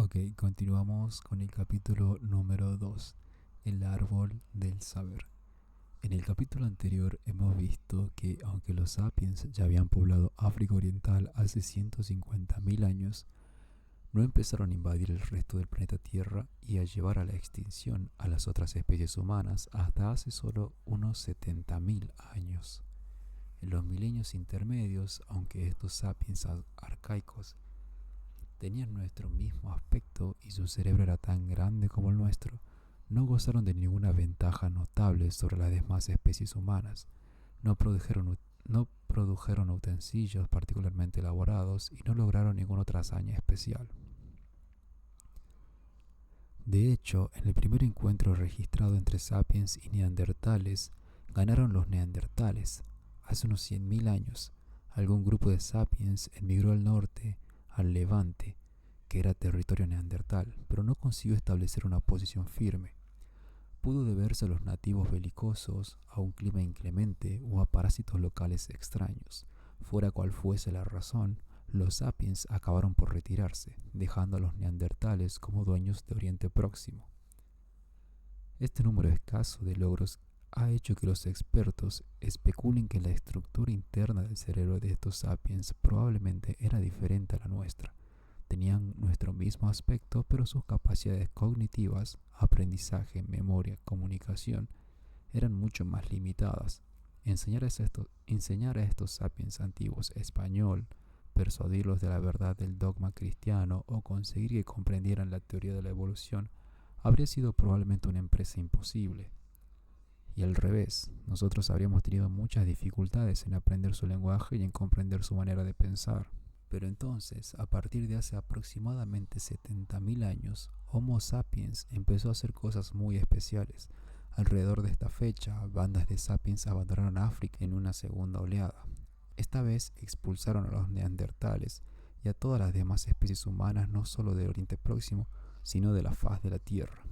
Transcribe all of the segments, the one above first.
Ok, continuamos con el capítulo número 2, el árbol del saber. En el capítulo anterior hemos visto que aunque los sapiens ya habían poblado África Oriental hace 150.000 años, no empezaron a invadir el resto del planeta Tierra y a llevar a la extinción a las otras especies humanas hasta hace solo unos 70.000 años. En los milenios intermedios, aunque estos sapiens arcaicos tenían nuestro mismo aspecto y su cerebro era tan grande como el nuestro, no gozaron de ninguna ventaja notable sobre las demás especies humanas. No produjeron utensilios particularmente elaborados y no lograron ninguna otra hazaña especial. De hecho, en el primer encuentro registrado entre sapiens y neandertales, ganaron los neandertales. Hace unos 100.000 años, algún grupo de sapiens emigró al norte, al Levante, que era territorio neandertal, pero no consiguió establecer una posición firme. Pudo deberse a los nativos belicosos, a un clima inclemente o a parásitos locales extraños. Fuera cual fuese la razón, los sapiens acabaron por retirarse, dejando a los neandertales como dueños de Oriente Próximo. Este número escaso de logros ha hecho que los expertos especulen que la estructura interna del cerebro de estos sapiens probablemente era diferente a la nuestra. Tenían nuestro mismo aspecto, pero sus capacidades cognitivas, aprendizaje, memoria, comunicación, eran mucho más limitadas. Enseñar a estos sapiens antiguos español, persuadirlos de la verdad del dogma cristiano o conseguir que comprendieran la teoría de la evolución habría sido probablemente una empresa imposible. Y al revés, nosotros habríamos tenido muchas dificultades en aprender su lenguaje y en comprender su manera de pensar. Pero entonces, a partir de hace aproximadamente 70.000 años, Homo sapiens empezó a hacer cosas muy especiales. Alrededor de esta fecha, bandas de sapiens abandonaron África en una segunda oleada. Esta vez expulsaron a los neandertales y a todas las demás especies humanas no solo del Oriente Próximo, sino de la faz de la Tierra.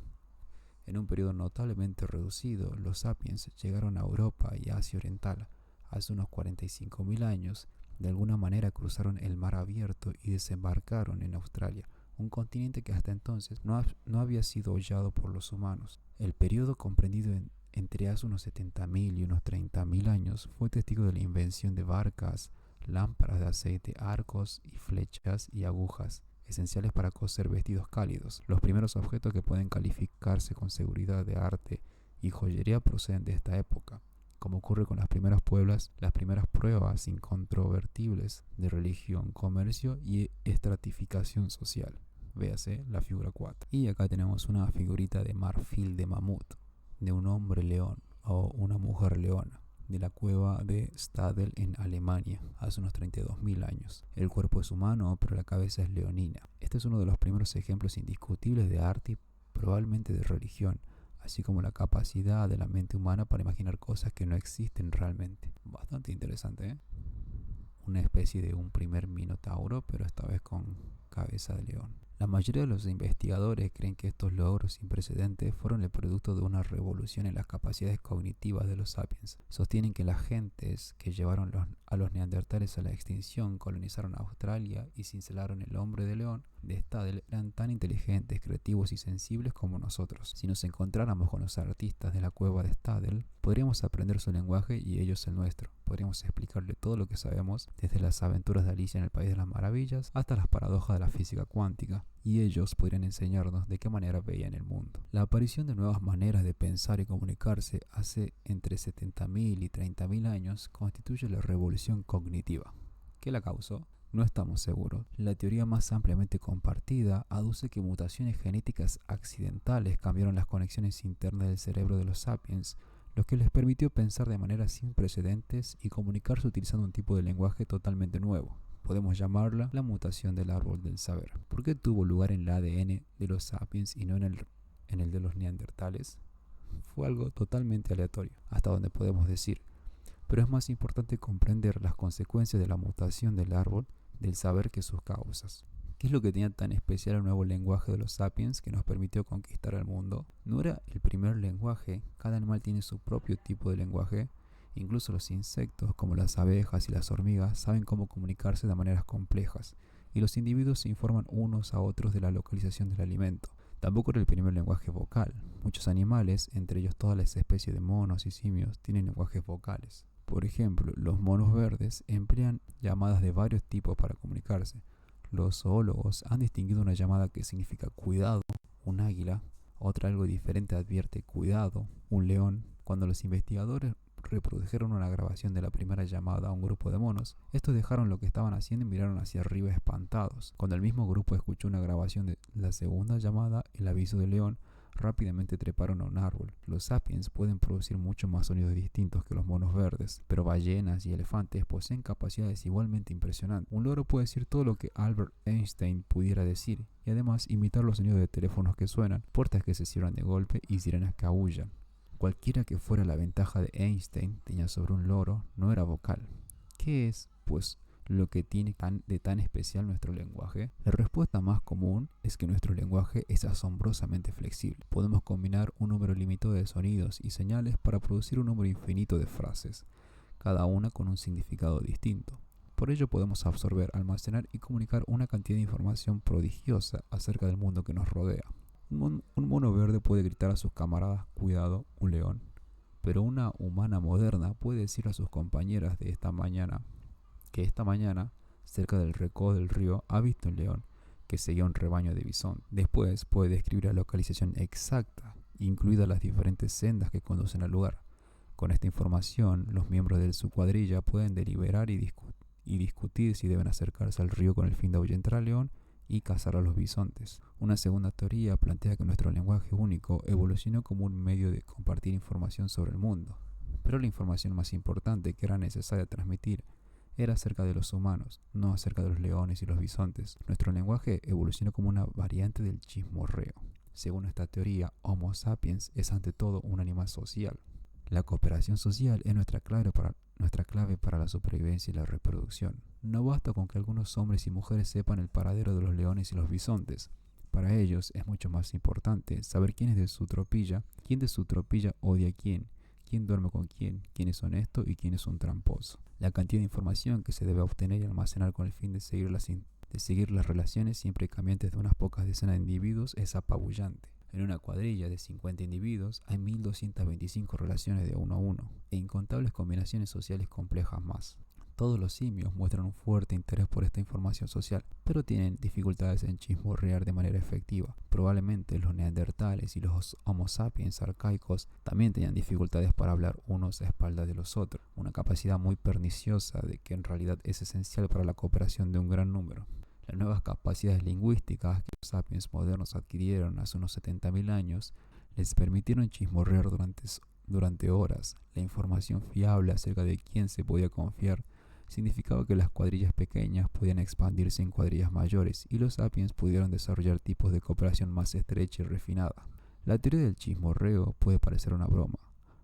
En un periodo notablemente reducido, los sapiens llegaron a Europa y Asia Oriental. Hace unos 45.000 años, de alguna manera cruzaron el mar abierto y desembarcaron en Australia, un continente que hasta entonces no había sido hollado por los humanos. El periodo comprendido entre hace unos 70.000 y unos 30.000 años fue testigo de la invención de barcas, lámparas de aceite, arcos y flechas y agujas, esenciales para coser vestidos cálidos. Los primeros objetos que pueden calificarse con seguridad de arte y joyería proceden de esta época. Como ocurre con las primeras pruebas incontrovertibles de religión, comercio y estratificación social. Véase la figura 4. Y acá tenemos una figurita de marfil de mamut, de un hombre león o una mujer leona, de la cueva de Stadel en Alemania, hace unos 32.000 años. El cuerpo es humano, pero la cabeza es leonina. Este es uno de los primeros ejemplos indiscutibles de arte y probablemente de religión, así como la capacidad de la mente humana para imaginar cosas que no existen realmente. Bastante interesante, ¿eh? Una especie de un primer minotauro, pero esta vez con cabeza de león. La mayoría de los investigadores creen que estos logros sin precedentes fueron el producto de una revolución en las capacidades cognitivas de los sapiens. Sostienen que las gentes que llevaron a los neandertales a la extinción, colonizaron Australia y cincelaron el hombre de león de Stadel eran tan inteligentes, creativos y sensibles como nosotros. Si nos encontráramos con los artistas de la cueva de Stadel, podríamos aprender su lenguaje y ellos el nuestro. Podríamos explicarle todo lo que sabemos, desde las aventuras de Alicia en el País de las Maravillas hasta las paradojas de la física cuántica, y ellos podrían enseñarnos de qué manera veían el mundo. La aparición de nuevas maneras de pensar y comunicarse hace entre 70.000 y 30.000 años constituye la revolución cognitiva. ¿Qué la causó? No estamos seguros. La teoría más ampliamente compartida aduce que mutaciones genéticas accidentales cambiaron las conexiones internas del cerebro de los sapiens, lo que les permitió pensar de manera sin precedentes y comunicarse utilizando un tipo de lenguaje totalmente nuevo. Podemos llamarla la mutación del árbol del saber. ¿Por qué tuvo lugar en el ADN de los sapiens y no en el de los neandertales? Fue algo totalmente aleatorio, hasta donde podemos decir. Pero es más importante comprender las consecuencias de la mutación del árbol del saber que sus causas. ¿Qué es lo que tenía tan especial el nuevo lenguaje de los sapiens que nos permitió conquistar el mundo? No era el primer lenguaje, cada animal tiene su propio tipo de lenguaje. Incluso los insectos, como las abejas y las hormigas, saben cómo comunicarse de maneras complejas. y los individuos se informan unos a otros de la localización del alimento. Tampoco era el primer lenguaje vocal. Muchos animales, entre ellos todas las especies de monos y simios, tienen lenguajes vocales. Por ejemplo, los monos verdes emplean llamadas de varios tipos para comunicarse. Los zoólogos han distinguido una llamada que significa cuidado, un águila; otra algo diferente advierte cuidado, un león. Cuando los investigadores reprodujeron una grabación de la primera llamada a un grupo de monos, estos dejaron lo que estaban haciendo y miraron hacia arriba espantados. Cuando el mismo grupo escuchó una grabación de la segunda llamada, el aviso del león, rápidamente treparon a un árbol. Los sapiens pueden producir muchos más sonidos distintos que los monos verdes, pero ballenas y elefantes poseen capacidades igualmente impresionantes. Un loro puede decir todo lo que Albert Einstein pudiera decir, y además imitar los sonidos de teléfonos que suenan, puertas que se cierran de golpe y sirenas que aúllan. Cualquiera que fuera la ventaja de Einstein tenía sobre un loro, no era vocal. ¿Qué es, pues, lo que tiene de tan especial nuestro lenguaje? La respuesta más común es que nuestro lenguaje es asombrosamente flexible. Podemos combinar un número limitado de sonidos y señales para producir un número infinito de frases, cada una con un significado distinto. Por ello podemos absorber, almacenar y comunicar una cantidad de información prodigiosa acerca del mundo que nos rodea. Un mono verde puede gritar a sus camaradas cuidado, un león, pero una humana moderna puede decir a sus compañeras de esta mañana que esta mañana, cerca del recodo del río, ha visto un león que seguía un rebaño de bisón. Después puede describir la localización exacta, incluidas las diferentes sendas que conducen al lugar. Con esta información, los miembros de su cuadrilla pueden deliberar y discutir si deben acercarse al río con el fin de ahuyentar al león y cazar a los bisontes. Una segunda teoría plantea que nuestro lenguaje único evolucionó como un medio de compartir información sobre el mundo, pero la información más importante que era necesaria transmitir era acerca de los humanos, no acerca de los leones y los bisontes. Nuestro lenguaje evolucionó como una variante del chismorreo. Según esta teoría, Homo sapiens es ante todo un animal social. La cooperación social es nuestra clave para la supervivencia y la reproducción. No basta con que algunos hombres y mujeres sepan el paradero de los leones y los bisontes. Para ellos es mucho más importante saber quién de su tropilla odia a quién duerme con quién es honesto y quién es un tramposo. La cantidad de información que se debe obtener y almacenar con el fin de seguir las relaciones siempre cambiantes de unas pocas decenas de individuos es apabullante. En una cuadrilla de 50 individuos hay 1225 relaciones de uno a uno e incontables combinaciones sociales complejas más. Todos los simios muestran un fuerte interés por esta información social, pero tienen dificultades en chismorrear de manera efectiva. Probablemente los neandertales y los Homo sapiens arcaicos también tenían dificultades para hablar unos a espaldas de los otros, una capacidad muy perniciosa de que en realidad es esencial para la cooperación de un gran número. Las nuevas capacidades lingüísticas que los sapiens modernos adquirieron hace unos 70.000 años les permitieron chismorrear durante horas. La información fiable acerca de quién se podía confiar significaba que las cuadrillas pequeñas podían expandirse en cuadrillas mayores y los sapiens pudieron desarrollar tipos de cooperación más estrecha y refinada. La teoría del chismorreo puede parecer una broma,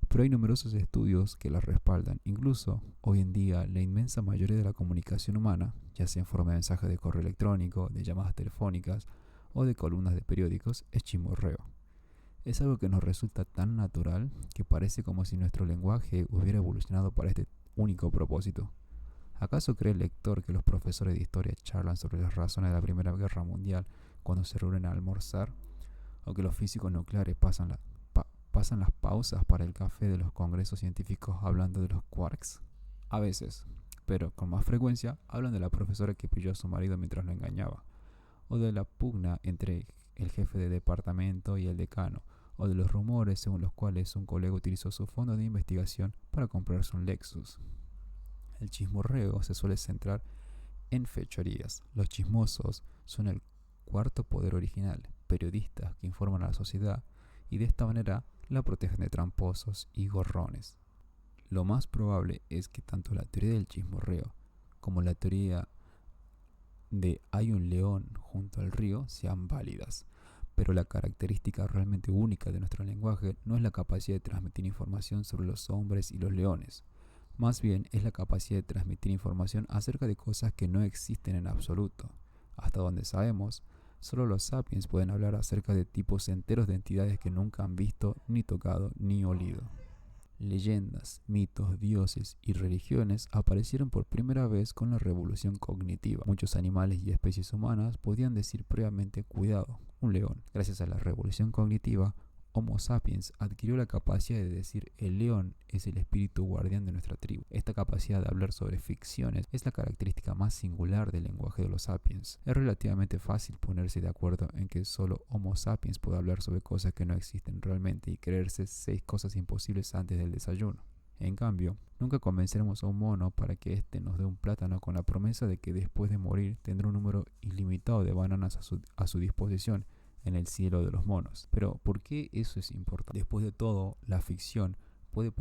pero hay numerosos estudios que la respaldan. Incluso, hoy en día, la inmensa mayoría de la comunicación humana, ya sea en forma de mensajes de correo electrónico, de llamadas telefónicas o de columnas de periódicos, es chismorreo. Es algo que nos resulta tan natural que parece como si nuestro lenguaje hubiera evolucionado para este único propósito. ¿Acaso cree el lector que los profesores de historia charlan sobre las razones de la Primera Guerra Mundial cuando se reúnen a almorzar? ¿O que los físicos nucleares pasan las pausas para el café de los congresos científicos hablando de los quarks? A veces, pero con más frecuencia, hablan de la profesora que pilló a su marido mientras lo engañaba, o de la pugna entre el jefe de departamento y el decano, o de los rumores según los cuales un colega utilizó su fondo de investigación para comprarse un Lexus. El chismorreo se suele centrar en fechorías. Los chismosos son el cuarto poder original, periodistas que informan a la sociedad y de esta manera la protegen de tramposos y gorrones. Lo más probable es que tanto la teoría del chismorreo como la teoría de hay un león junto al río sean válidas, pero la característica realmente única de nuestro lenguaje no es la capacidad de transmitir información sobre los hombres y los leones. Más bien es la capacidad de transmitir información acerca de cosas que no existen en absoluto. Hasta donde sabemos, solo los sapiens pueden hablar acerca de tipos enteros de entidades que nunca han visto, ni tocado, ni olido. Leyendas, mitos, dioses y religiones aparecieron por primera vez con la revolución cognitiva. Muchos animales y especies humanas podían decir previamente cuidado, un león. Gracias a la revolución cognitiva, Homo sapiens adquirió la capacidad de decir el león es el espíritu guardián de nuestra tribu. Esta capacidad de hablar sobre ficciones es la característica más singular del lenguaje de los sapiens. Es relativamente fácil ponerse de acuerdo en que solo Homo sapiens puede hablar sobre cosas que no existen realmente y creerse 6 cosas imposibles antes del desayuno. En cambio, nunca convenceremos a un mono para que éste nos dé un plátano con la promesa de que después de morir tendrá un número ilimitado de bananas a su disposición en el cielo de los monos. Pero ¿por qué eso es importante? Después de todo, la ficción puede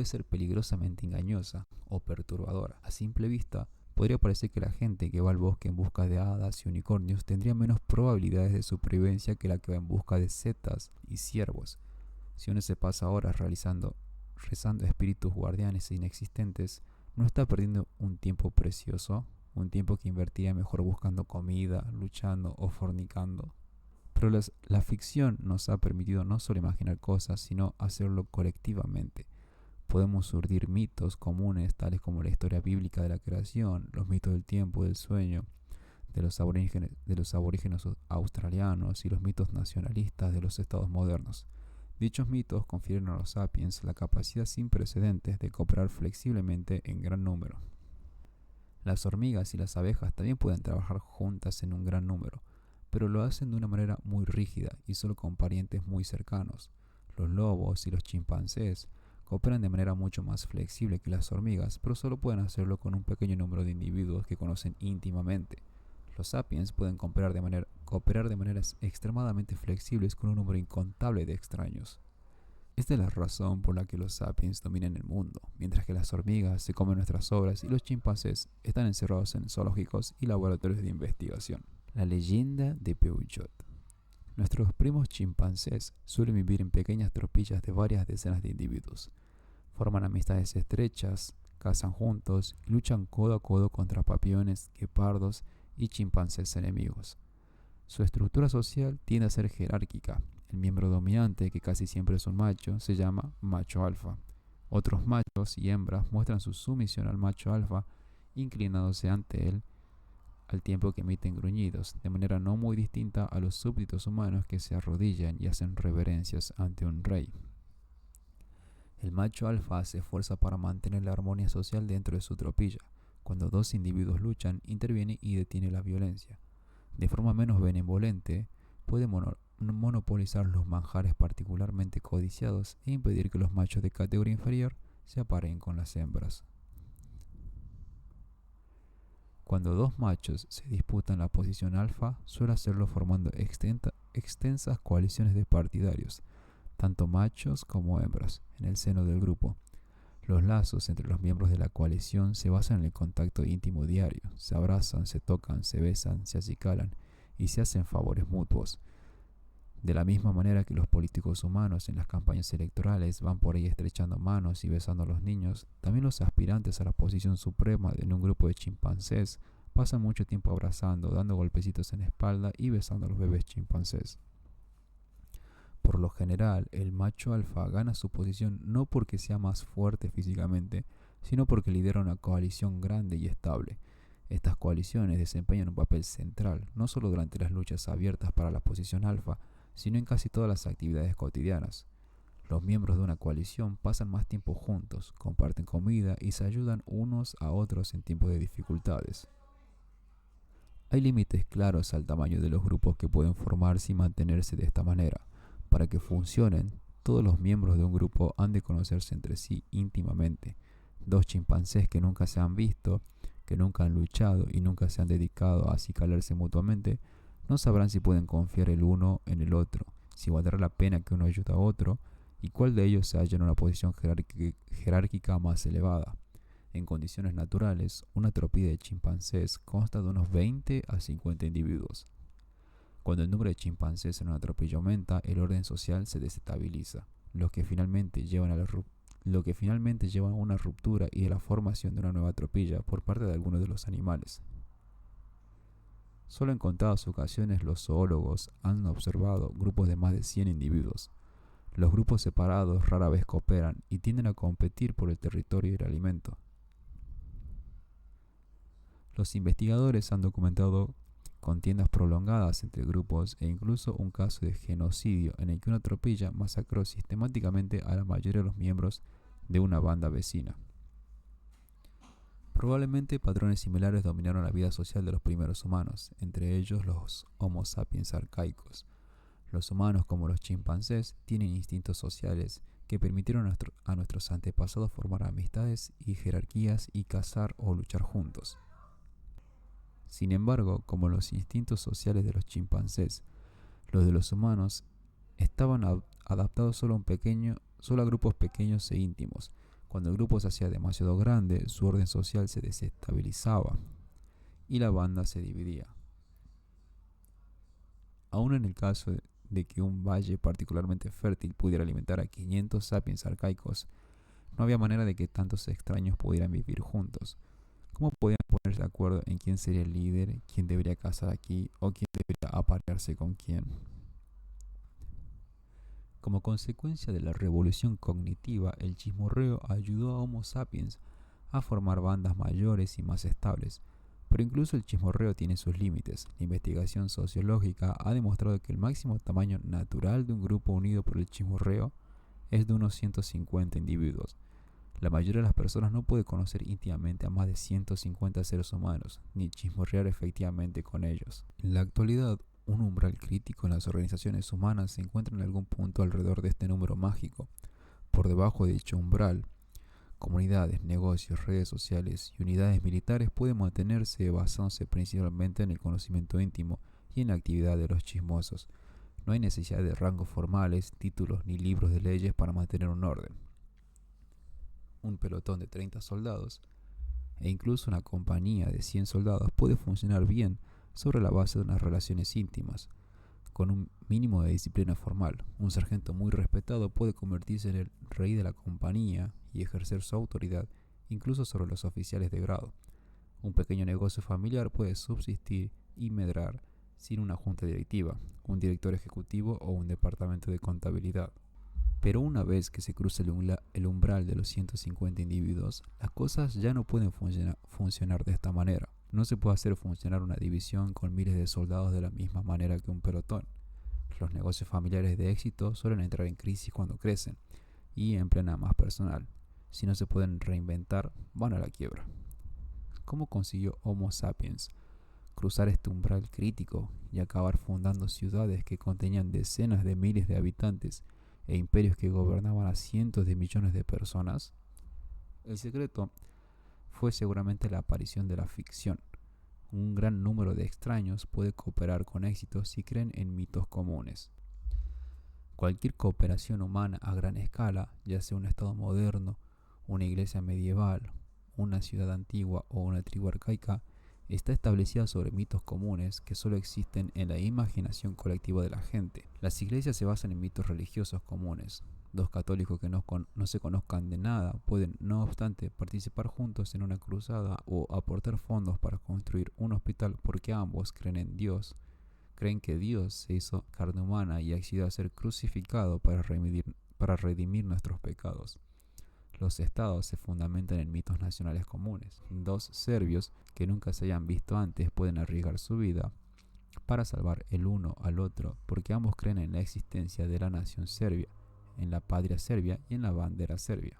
ser peligrosamente engañosa o perturbadora. A simple vista, podría parecer que la gente que va al bosque en busca de hadas y unicornios tendría menos probabilidades de supervivencia que la que va en busca de setas y ciervos. Si uno se pasa horas rezando a espíritus guardianes e inexistentes, no está perdiendo un tiempo precioso, un tiempo que invertiría mejor buscando comida, luchando o fornicando. Pero la ficción nos ha permitido no solo imaginar cosas, sino hacerlo colectivamente. Podemos urdir mitos comunes tales como la historia bíblica de la creación, los mitos del tiempo, del sueño, de los aborígenes australianos y los mitos nacionalistas de los estados modernos. Dichos mitos confieren a los sapiens la capacidad sin precedentes de cooperar flexiblemente en gran número. Las hormigas y las abejas también pueden trabajar juntas en un gran número, pero lo hacen de una manera muy rígida y solo con parientes muy cercanos. Los lobos y los chimpancés cooperan de manera mucho más flexible que las hormigas, pero solo pueden hacerlo con un pequeño número de individuos que conocen íntimamente. Los sapiens pueden cooperar de maneras extremadamente flexibles con un número incontable de extraños. Esta es la razón por la que los sapiens dominan el mundo, mientras que las hormigas se comen nuestras obras y los chimpancés están encerrados en zoológicos y laboratorios de investigación. La leyenda de Peugeot. Nuestros primos chimpancés suelen vivir en pequeñas tropillas de varias decenas de individuos. Forman amistades estrechas, cazan juntos y luchan codo a codo contra papiones, guepardos y chimpancés enemigos. Su estructura social tiende a ser jerárquica. El miembro dominante, que casi siempre es un macho, se llama macho alfa. Otros machos y hembras muestran su sumisión al macho alfa, inclinándose ante él al tiempo que emiten gruñidos, de manera no muy distinta a los súbditos humanos que se arrodillan y hacen reverencias ante un rey. El macho alfa se esfuerza para mantener la armonía social dentro de su tropilla. Cuando 2 individuos luchan, interviene y detiene la violencia. De forma menos benevolente, puede monopolizar los manjares particularmente codiciados e impedir que los machos de categoría inferior se apareen con las hembras. Cuando 2 machos se disputan la posición alfa, suele hacerlo formando extensas coaliciones de partidarios, tanto machos como hembras, en el seno del grupo. Los lazos entre los miembros de la coalición se basan en el contacto íntimo diario. Se abrazan, se tocan, se besan, se acicalan y se hacen favores mutuos. De la misma manera que los políticos humanos en las campañas electorales van por ahí estrechando manos y besando a los niños, también los aspirantes a la posición suprema en un grupo de chimpancés pasan mucho tiempo abrazando, dando golpecitos en la espalda y besando a los bebés chimpancés. Por lo general, el macho alfa gana su posición no porque sea más fuerte físicamente, sino porque lidera una coalición grande y estable. Estas coaliciones desempeñan un papel central, no solo durante las luchas abiertas para la posición alfa, sino en casi todas las actividades cotidianas. Los miembros de una coalición pasan más tiempo juntos, comparten comida y se ayudan unos a otros en tiempos de dificultades. Hay límites claros al tamaño de los grupos que pueden formarse y mantenerse de esta manera. Para que funcionen, todos los miembros de un grupo han de conocerse entre sí íntimamente. 2 chimpancés que nunca se han visto, que nunca han luchado y nunca se han dedicado a acicalarse mutuamente, no sabrán si pueden confiar el uno en el otro, si valdrá la pena que uno ayude a otro y cuál de ellos se halla en una posición jerárquica más elevada. En condiciones naturales, una tropilla de chimpancés consta de unos 20 a 50 individuos. Cuando el número de chimpancés en una tropilla aumenta, el orden social se desestabiliza, lo que finalmente lleva a una ruptura y a la formación de una nueva tropilla por parte de algunos de los animales. Solo en contadas ocasiones los zoólogos han observado grupos de más de 100 individuos. Los grupos separados rara vez cooperan y tienden a competir por el territorio y el alimento. Los investigadores han documentado contiendas prolongadas entre grupos e incluso un caso de genocidio en el que una tropilla masacró sistemáticamente a la mayoría de los miembros de una banda vecina. Probablemente patrones similares dominaron la vida social de los primeros humanos, entre ellos los Homo sapiens arcaicos. Los humanos, como los chimpancés, tienen instintos sociales que permitieron a nuestros antepasados formar amistades y jerarquías y cazar o luchar juntos. Sin embargo, como los instintos sociales de los chimpancés, los de los humanos estaban adaptados solo a grupos pequeños e íntimos. Cuando el grupo se hacía demasiado grande, su orden social se desestabilizaba y la banda se dividía. Aún en el caso de que un valle particularmente fértil pudiera alimentar a 500 sapiens arcaicos, no había manera de que tantos extraños pudieran vivir juntos. ¿Cómo podían ponerse de acuerdo en quién sería el líder, quién debería cazar aquí o quién debería aparearse con quién? Como consecuencia de la revolución cognitiva, el chismorreo ayudó a Homo sapiens a formar bandas mayores y más estables. Pero incluso el chismorreo tiene sus límites. La investigación sociológica ha demostrado que el máximo tamaño natural de un grupo unido por el chismorreo es de unos 150 individuos. La mayoría de las personas no puede conocer íntimamente a más de 150 seres humanos, ni chismorrear efectivamente con ellos. En la actualidad, un umbral crítico en las organizaciones humanas se encuentra en algún punto alrededor de este número mágico. Por debajo de dicho umbral, comunidades, negocios, redes sociales y unidades militares pueden mantenerse basándose principalmente en el conocimiento íntimo y en la actividad de los chismosos. No hay necesidad de rangos formales, títulos ni libros de leyes para mantener un orden. Un pelotón de 30 soldados e incluso una compañía de 100 soldados puede funcionar bien sobre la base de unas relaciones íntimas. Con un mínimo de disciplina formal, un sargento muy respetado puede convertirse en el rey de la compañía y ejercer su autoridad incluso sobre los oficiales de grado. Un pequeño negocio familiar puede subsistir y medrar sin una junta directiva, un director ejecutivo o un departamento de contabilidad. Pero una vez que se cruza el umbral de los 150 individuos, las cosas ya no pueden funcionar de esta manera. No se puede hacer funcionar una división con miles de soldados de la misma manera que un pelotón. Los negocios familiares de éxito suelen entrar en crisis cuando crecen y emplean a más personal. Si no se pueden reinventar, van a la quiebra. ¿Cómo consiguió Homo sapiens cruzar este umbral crítico y acabar fundando ciudades que contenían decenas de miles de habitantes e imperios que gobernaban a cientos de millones de personas? El secreto fue seguramente la aparición de la ficción. Un gran número de extraños puede cooperar con éxito si creen en mitos comunes. Cualquier cooperación humana a gran escala, ya sea un estado moderno, una iglesia medieval, una ciudad antigua o una tribu arcaica, está establecida sobre mitos comunes que solo existen en la imaginación colectiva de la gente. Las iglesias se basan en mitos religiosos comunes. Dos católicos que no se conozcan de nada pueden, no obstante, participar juntos en una cruzada o aportar fondos para construir un hospital porque ambos creen en Dios. Creen que Dios se hizo carne humana y ha sido a ser crucificado para redimir nuestros pecados. Los estados se fundamentan en mitos nacionales comunes. Dos serbios que nunca se hayan visto antes pueden arriesgar su vida para salvar el uno al otro porque ambos creen en la existencia de la nación serbia, en la patria serbia y en la bandera serbia.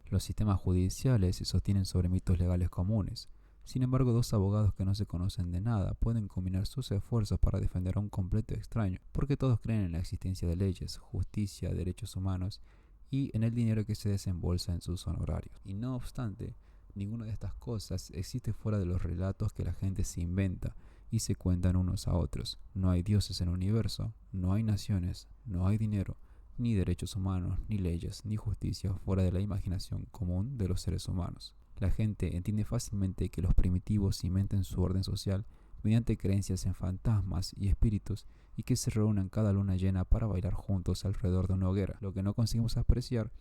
Los sistemas judiciales se sostienen sobre mitos legales comunes. Sin embargo, dos abogados que no se conocen de nada pueden combinar sus esfuerzos para defender a un completo extraño, porque todos creen en la existencia de leyes, justicia, derechos humanos y en el dinero que se desembolsa en sus honorarios. Y no obstante, ninguna de estas cosas existe fuera de los relatos que la gente se inventa y se cuentan unos a otros. No hay dioses en el universo, no hay naciones, no hay dinero, ni derechos humanos, ni leyes, ni justicia fuera de la imaginación común de los seres humanos. La gente entiende fácilmente que los primitivos inventen su orden social mediante creencias en fantasmas y espíritus y que se reúnan cada luna llena para bailar juntos alrededor de una hoguera. Lo que no conseguimos apreciar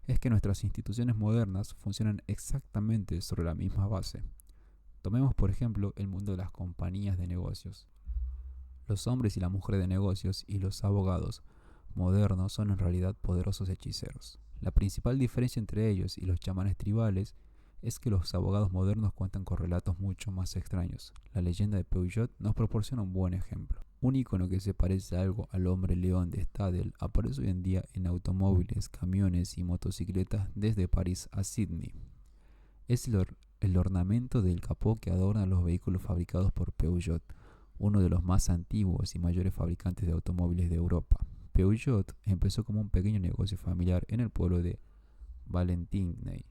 es que nuestras instituciones modernas funcionan exactamente sobre la misma base. Tomemos por ejemplo el mundo de las compañías de negocios. Los hombres y las mujeres de negocios y los abogados modernos son en realidad poderosos hechiceros. La principal diferencia entre ellos y los chamanes tribales es que los abogados modernos cuentan con relatos mucho más extraños. La leyenda de Peugeot nos proporciona un buen ejemplo. Un icono que se parece algo al hombre león de Stadel aparece hoy en día en automóviles, camiones y motocicletas desde París a Sydney. Es el ornamento del capó que adorna los vehículos fabricados por Peugeot, uno de los más antiguos y mayores fabricantes de automóviles de Europa. Peugeot empezó como un pequeño negocio familiar en el pueblo de Valentigney,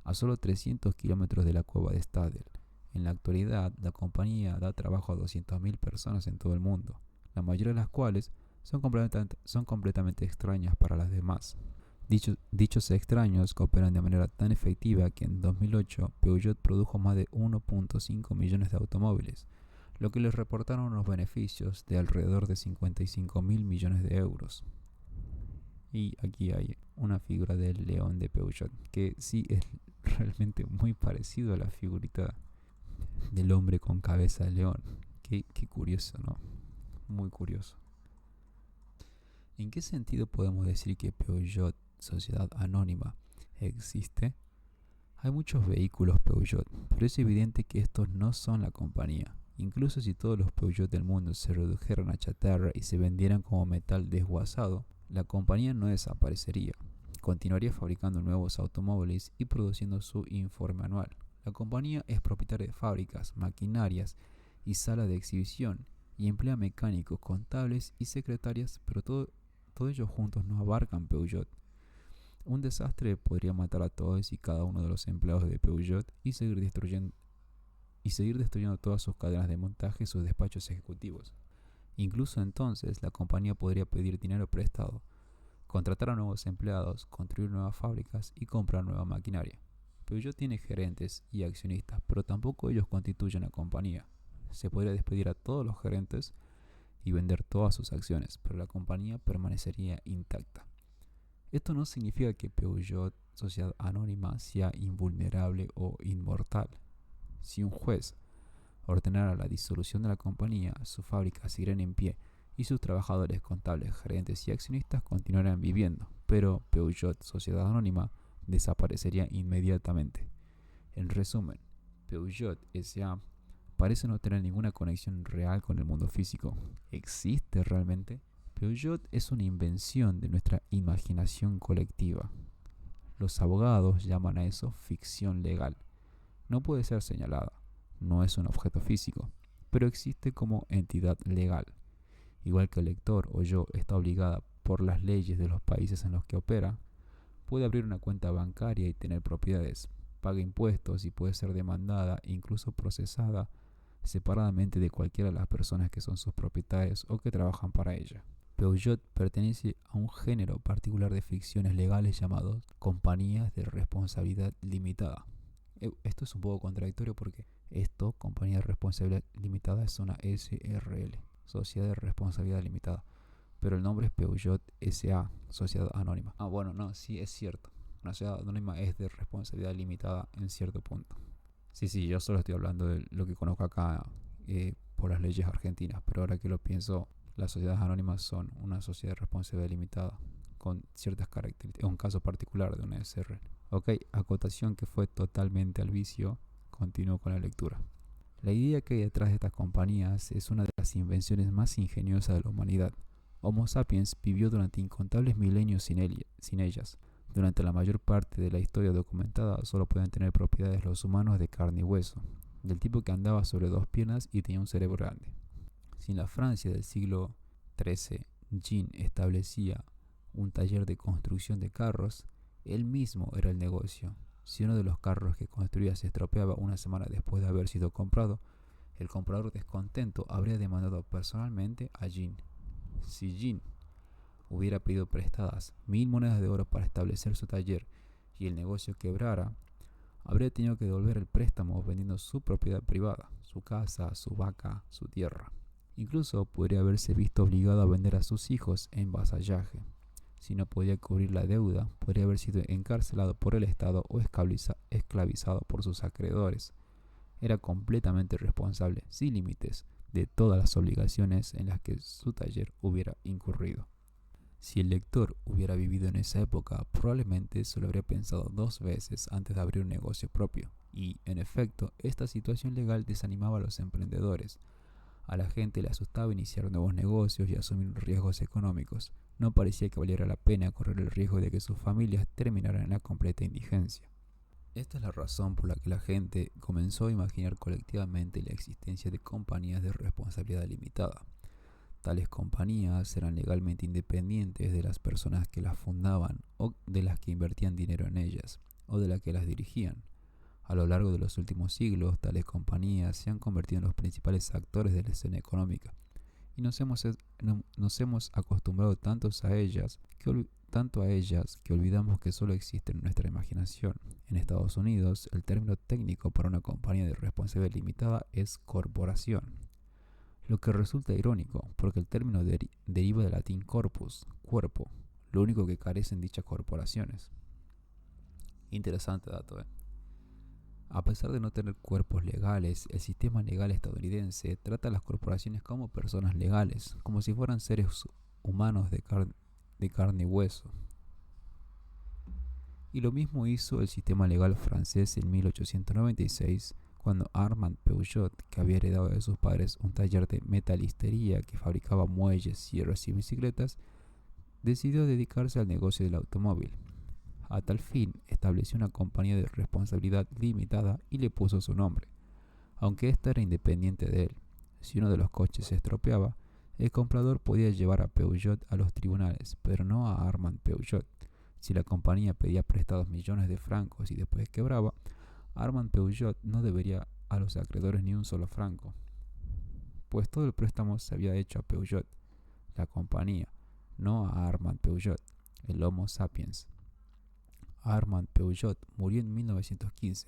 a solo 300 kilómetros de la cueva de Stadel. En la actualidad, la compañía da trabajo a 200.000 personas en todo el mundo, la mayoría de las cuales son completamente extrañas para las demás. Dichos extraños cooperan de manera tan efectiva que en 2008 Peugeot produjo más de 1.5 millones de automóviles, lo que les reportaron unos beneficios de alrededor de 55.000 millones de euros. Y aquí hay una figura del león de Peugeot, que sí es realmente muy parecido a la figurita del hombre con cabeza de león. Qué curioso, ¿no? Muy curioso. ¿En qué sentido podemos decir que Peugeot, sociedad anónima, existe? Hay muchos vehículos Peugeot, pero es evidente que estos no son la compañía. Incluso si todos los Peugeot del mundo se redujeran a chatarra y se vendieran como metal desguazado, la compañía no desaparecería. Continuaría fabricando nuevos automóviles y produciendo su informe anual. La compañía es propietaria de fábricas, maquinarias y salas de exhibición y emplea mecánicos, contables y secretarias, pero todos ellos juntos no abarcan Peugeot. Un desastre podría matar a todos y cada uno de los empleados de Peugeot y seguir destruyendo todas sus cadenas de montaje y sus despachos ejecutivos. Incluso entonces, la compañía podría pedir dinero prestado, contratar a nuevos empleados, construir nuevas fábricas y comprar nueva maquinaria. Peugeot tiene gerentes y accionistas, pero tampoco ellos constituyen la compañía. Se podría despedir a todos los gerentes y vender todas sus acciones, pero la compañía permanecería intacta. Esto no significa que Peugeot, sociedad anónima, sea invulnerable o inmortal. Si un juez ordenara la disolución de la compañía, sus fábricas seguirían en pie y sus trabajadores, contables, gerentes y accionistas continuarían viviendo, pero Peugeot, sociedad anónima, desaparecería inmediatamente. En resumen, Peugeot S.A. parece no tener ninguna conexión real con el mundo físico. ¿Existe realmente? Peugeot es una invención de nuestra imaginación colectiva. Los abogados llaman a eso ficción legal. No puede ser señalada, no es un objeto físico, pero existe como entidad legal. Igual que el lector o yo está obligada por las leyes de los países en los que opera, puede abrir una cuenta bancaria y tener propiedades, paga impuestos y puede ser demandada e incluso procesada separadamente de cualquiera de las personas que son sus propietarios o que trabajan para ella. Peugeot pertenece a un género particular de ficciones legales llamados compañías de responsabilidad limitada. Esto es un poco contradictorio porque compañía de responsabilidad limitada, es una SRL, Sociedad de Responsabilidad Limitada. Pero el nombre es Peugeot S.A., Sociedad Anónima. Bueno, no, sí es cierto. Una sociedad anónima es de responsabilidad limitada en cierto punto. Sí, yo solo estoy hablando de lo que conozco acá por las leyes argentinas. Pero ahora que lo pienso, las sociedades anónimas son una sociedad de responsabilidad limitada con ciertas características. Es un caso particular de una SRL. Ok, acotación que fue totalmente al vicio. Continúo con la lectura. La idea que hay detrás de estas compañías es una de las invenciones más ingeniosas de la humanidad. Homo sapiens vivió durante incontables milenios sin ellas. Durante la mayor parte de la historia documentada solo pueden tener propiedades los humanos de carne y hueso, del tipo que andaba sobre dos piernas y tenía un cerebro grande. Si en la Francia del siglo XIII Jean establecía un taller de construcción de carros, él mismo era el negocio. Si uno de los carros que construía se estropeaba una semana después de haber sido comprado, el comprador descontento habría demandado personalmente a Jean. Si Jean hubiera pedido prestadas 1.000 monedas de oro para establecer su taller y el negocio quebrara, habría tenido que devolver el préstamo vendiendo su propiedad privada, su casa, su vaca, su tierra. Incluso podría haberse visto obligado a vender a sus hijos en vasallaje. Si no podía cubrir la deuda, podría haber sido encarcelado por el Estado o esclavizado por sus acreedores. Era completamente responsable, sin límites, de todas las obligaciones en las que su taller hubiera incurrido. Si el lector hubiera vivido en esa época, probablemente se lo habría pensado 2 veces antes de abrir un negocio propio. Y, en efecto, esta situación legal desanimaba a los emprendedores. A la gente le asustaba iniciar nuevos negocios y asumir riesgos económicos. No parecía que valiera la pena correr el riesgo de que sus familias terminaran en la completa indigencia. Esta es la razón por la que la gente comenzó a imaginar colectivamente la existencia de compañías de responsabilidad limitada. Tales compañías eran legalmente independientes de las personas que las fundaban o de las que invertían dinero en ellas o de las que las dirigían. A lo largo de los últimos siglos, tales compañías se han convertido en los principales actores de la escena económica y nos hemos acostumbrado tanto a ellas que olvidamos que solo existen en nuestra imaginación. En Estados Unidos, el término técnico para una compañía de responsabilidad limitada es corporación, lo que resulta irónico porque el término deriva del latín corpus, cuerpo, lo único que carecen dichas corporaciones. Interesante dato, ¿eh? A pesar de no tener cuerpos legales, el sistema legal estadounidense trata a las corporaciones como personas legales, como si fueran seres humanos de carne y hueso. Y lo mismo hizo el sistema legal francés en 1896, cuando Armand Peugeot, que había heredado de sus padres un taller de metalistería que fabricaba muelles, sierras y bicicletas, decidió dedicarse al negocio del automóvil. A tal fin, estableció una compañía de responsabilidad limitada y le puso su nombre, aunque ésta era independiente de él. Si uno de los coches se estropeaba, el comprador podía llevar a Peugeot a los tribunales, pero no a Armand Peugeot. Si la compañía pedía prestados millones de francos y después quebraba, Armand Peugeot no debería a los acreedores ni un solo franco, pues todo el préstamo se había hecho a Peugeot, la compañía, no a Armand Peugeot, el Homo sapiens. Armand Peugeot murió en 1915.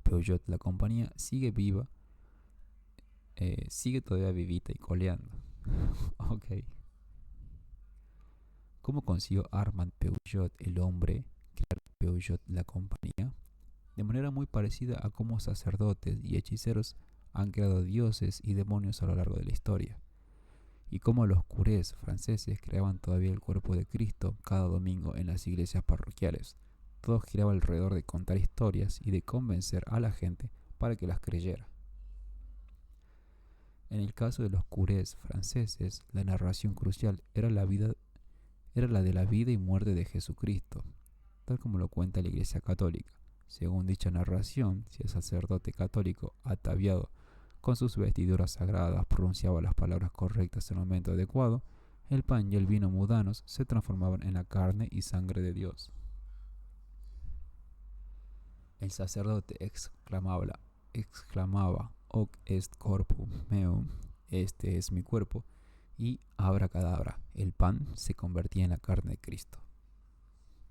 Peugeot, la compañía, sigue viva, sigue todavía vivita y coleando. Ok. ¿Cómo consiguió Armand Peugeot, el hombre, crear Peugeot, la compañía? De manera muy parecida a cómo sacerdotes y hechiceros han creado dioses y demonios a lo largo de la historia, y cómo los curés franceses creaban todavía el cuerpo de Cristo cada domingo en las iglesias parroquiales. Todo giraba alrededor de contar historias y de convencer a la gente para que las creyera. En el caso de los curés franceses, la narración crucial era la de la vida y muerte de Jesucristo, tal como lo cuenta la Iglesia Católica. Según dicha narración, si el sacerdote católico, ataviado con sus vestiduras sagradas, pronunciaba las palabras correctas en el momento adecuado, el pan y el vino mudanos se transformaban en la carne y sangre de Dios. El sacerdote exclamaba Hoc est corpus meum, este es mi cuerpo, y abracadabra, el pan se convertía en la carne de Cristo.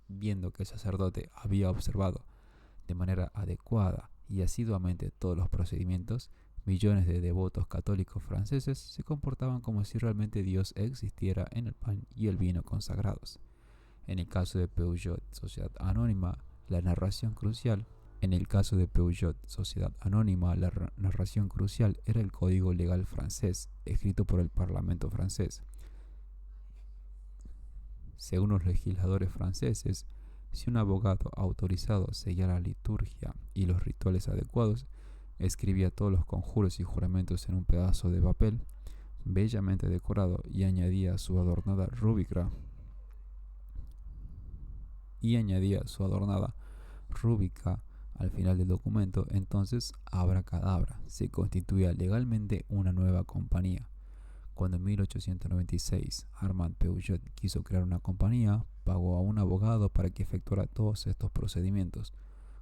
Viendo que el sacerdote había observado de manera adecuada y asiduamente todos los procedimientos, millones de devotos católicos franceses se comportaban como si realmente Dios existiera en el pan y el vino consagrados. En el caso de Peugeot Sociedad Anónima, la narración crucial era el código legal francés, escrito por el Parlamento francés. Según los legisladores franceses, si un abogado autorizado seguía la liturgia y los rituales adecuados, escribía todos los conjuros y juramentos en un pedazo de papel bellamente decorado y añadía su adornada rúbrica al final del documento, entonces abracadabra, se constituía legalmente una nueva compañía. Cuando en 1896 Armand Peugeot quiso crear una compañía, pagó a un abogado para que efectuara todos estos procedimientos.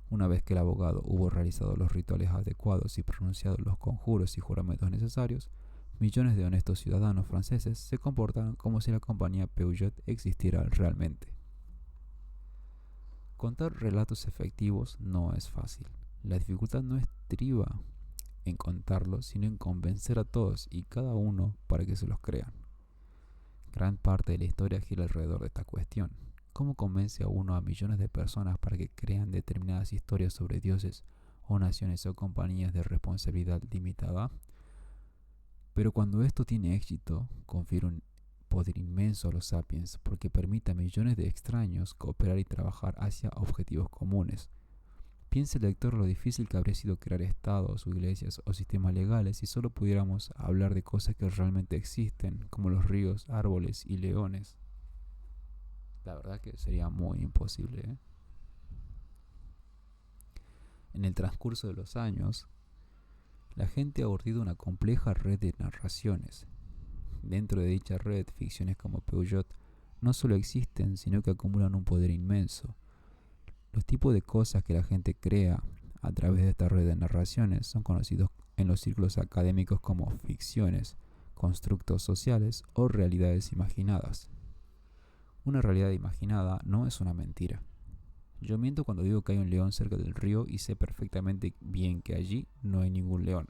Una vez que el abogado hubo realizado los rituales adecuados y pronunciado los conjuros y juramentos necesarios, millones de honestos ciudadanos franceses se comportaron como si la compañía Peugeot existiera realmente. Contar relatos efectivos no es fácil. La dificultad no estriba en contarlos, sino en convencer a todos y cada uno para que se los crean. Gran parte de la historia gira alrededor de esta cuestión. ¿Cómo convence a uno a millones de personas para que crean determinadas historias sobre dioses o naciones o compañías de responsabilidad limitada? Pero cuando esto tiene éxito, confiere un poder inmenso a los sapiens porque permite a millones de extraños cooperar y trabajar hacia objetivos comunes. Piensa el lector lo difícil que habría sido crear estados o iglesias o sistemas legales si solo pudiéramos hablar de cosas que realmente existen, como los ríos, árboles y leones. La verdad que sería muy imposible, ¿eh? En el transcurso de los años, la gente ha urdido una compleja red de narraciones. Dentro de dicha red, ficciones como Peugeot no solo existen, sino que acumulan un poder inmenso. Los tipos de cosas que la gente crea a través de esta red de narraciones son conocidos en los círculos académicos como ficciones, constructos sociales o realidades imaginadas. Una realidad imaginada no es una mentira. Yo miento cuando digo que hay un león cerca del río y sé perfectamente bien que allí no hay ningún león.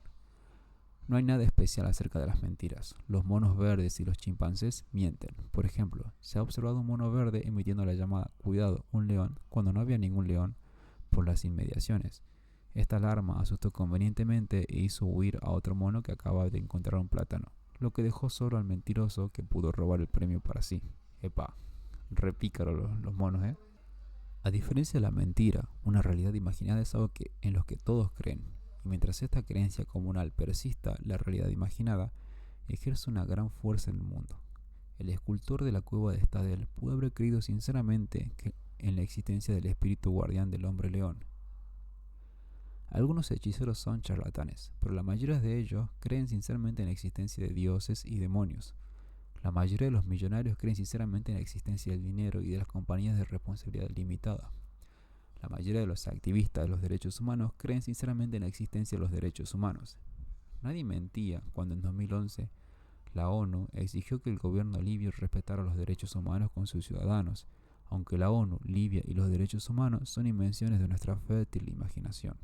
No hay nada especial acerca de las mentiras. Los monos verdes y los chimpancés mienten. Por ejemplo, se ha observado un mono verde emitiendo la llamada "cuidado, un león", cuando no había ningún león por las inmediaciones. Esta alarma asustó convenientemente e hizo huir a otro mono que acababa de encontrar un plátano, lo que dejó solo al mentiroso que pudo robar el premio para sí. Epa, re pícaro los monos, ¿eh? A diferencia de la mentira, una realidad imaginada es algo en lo que todos creen. Y mientras esta creencia comunal persista, la realidad imaginada ejerce una gran fuerza en el mundo. El escultor de la cueva de Stadel pudo haber creído sinceramente en la existencia del espíritu guardián del hombre león. Algunos hechiceros son charlatanes, pero la mayoría de ellos creen sinceramente en la existencia de dioses y demonios. La mayoría de los millonarios creen sinceramente en la existencia del dinero y de las compañías de responsabilidad limitada. La mayoría de los activistas de los derechos humanos creen sinceramente en la existencia de los derechos humanos. Nadie mentía cuando en 2011 la ONU exigió que el gobierno libio respetara los derechos humanos con sus ciudadanos, aunque la ONU, Libia y los derechos humanos son invenciones de nuestra fértil imaginación.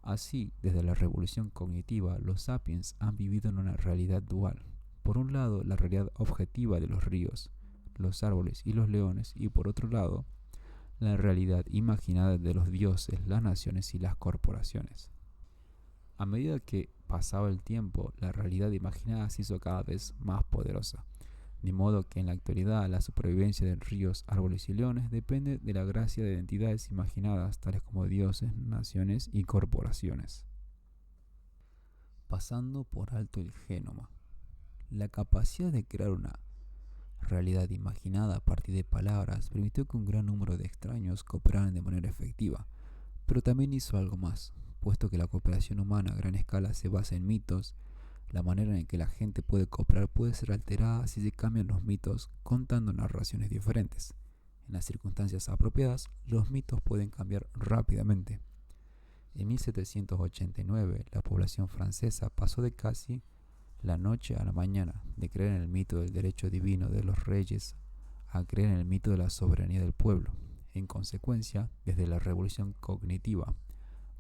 Así, desde la revolución cognitiva, los sapiens han vivido en una realidad dual. Por un lado, la realidad objetiva de los ríos, los árboles y los leones, y por otro lado, la realidad imaginada de los dioses, las naciones y las corporaciones. A medida que pasaba el tiempo, la realidad imaginada se hizo cada vez más poderosa, de modo que en la actualidad la supervivencia de ríos, árboles y leones depende de la gracia de entidades imaginadas, tales como dioses, naciones y corporaciones. Pasando por alto el génoma. La capacidad de crear una realidad imaginada a partir de palabras permitió que un gran número de extraños cooperaran de manera efectiva, pero también hizo algo más, puesto que la cooperación humana a gran escala se basa en mitos. La manera en que la gente puede cooperar puede ser alterada si se cambian los mitos contando narraciones diferentes. En las circunstancias apropiadas, los mitos pueden cambiar rápidamente. En 1789, la población francesa pasó de casi la noche a la mañana, de creer en el mito del derecho divino de los reyes a creer en el mito de la soberanía del pueblo. En consecuencia, desde la revolución cognitiva,